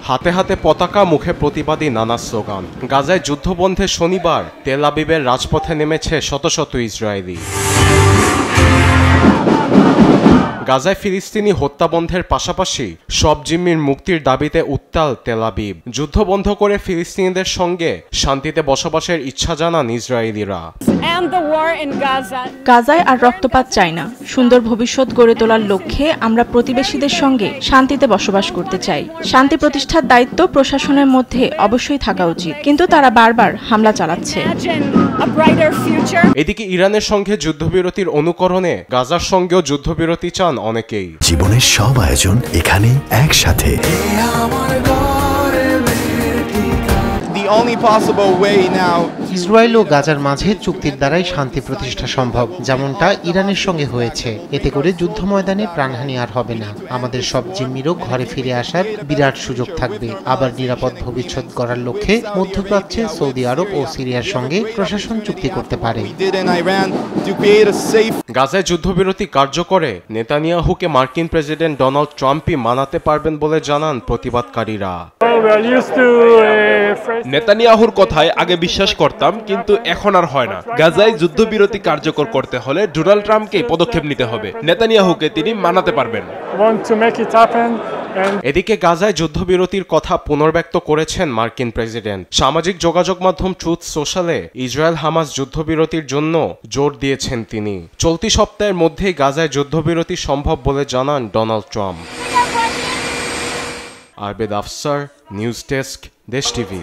হাতে হাতে পতাকা, মুখে প্রতিবাদী নানা স্লোগান। গাজায় যুদ্ধবন্ধে শনিবার তেল আবিবের রাজপথে নেমেছে শত শত ইসরায়েলি। গাজায় ফিলিস্তিনি হত্যাবন্ধের পাশাপাশি সব জিম্মির মুক্তির দাবিতে উত্তাল তেল আবিব। যুদ্ধ বন্ধ করে ফিলিস্তিনিদের সঙ্গে শান্তিতে বসবাসের ইচ্ছা জানান ইসরায়েলিরা। গাজায় আর রক্তপাত চাই না। সুন্দর ভবিষ্যৎ গড়ে তোলার লক্ষ্যে আমরা প্রতিবেশীদের সঙ্গে শান্তিতে বসবাস করতে চাই। শান্তি প্রতিষ্ঠার দায়িত্ব প্রশাসনের মধ্যে অবশ্যই থাকা উচিত, কিন্তু তারা বারবার হামলা চালাচ্ছে। এদিকে ইরানের সঙ্গে যুদ্ধবিরতির অনুকরণে গাজার সঙ্গেও যুদ্ধবিরতি চান অনেকেই। জীবনের সব আয়োজন এখানে একসাথে। ইসরায়েল ও গাজার মাঝে চুক্তির দ্বারাই শান্তি প্রতিষ্ঠা সম্ভব, যেমনটা ইরানের সঙ্গে হয়েছে। এতে করে যুদ্ধ ময়দানে প্রাণহানি আর হবে না। আমাদের সব জিম্মিরও ঘরে ফিরে আসার বিরাট সুযোগ থাকবে। আবার নিরাপদ ভবিষ্যৎ গড়ার লক্ষ্যে মধ্যপ্রাচ্যে সৌদি আরব ও সিরিয়ার সঙ্গে প্রশাসন চুক্তি করতে পারে। গাজায় যুদ্ধবিরতি কার্যকরে নেতানিয়াহুকে মার্কিন প্রেসিডেন্ট ডোনাল্ড ট্রাম্পই মানাতে পারবেন বলে জানান প্রতিবাদকারীরা। নেতানিয়াহুর কথায় আগে বিশ্বাস করতাম, কিন্তু এখন আর হয় না। গাজায় যুদ্ধবিরতি কার্যকর করতে হলে ডোনাল্ড ট্রাম্পকে পদক্ষেপ নিতে হবে। নেতানিয়াহুকে তিনি মানাতে পারবেন। এদিকে গাজায় যুদ্ধবিরতির কথা পুনর্ব্যক্ত করেছেন মার্কিন প্রেসিডেন্ট। সামাজিক যোগাযোগ মাধ্যম ট্রুথ সোশ্যালে ইসরায়েল হামাস যুদ্ধবিরতির জন্য জোর দিয়েছেন তিনি। চলতি সপ্তাহের মধ্যেই গাজায় যুদ্ধবিরতি সম্ভব বলে জানান Donald Trump. Arbed Afsar, news desk, Desh TV.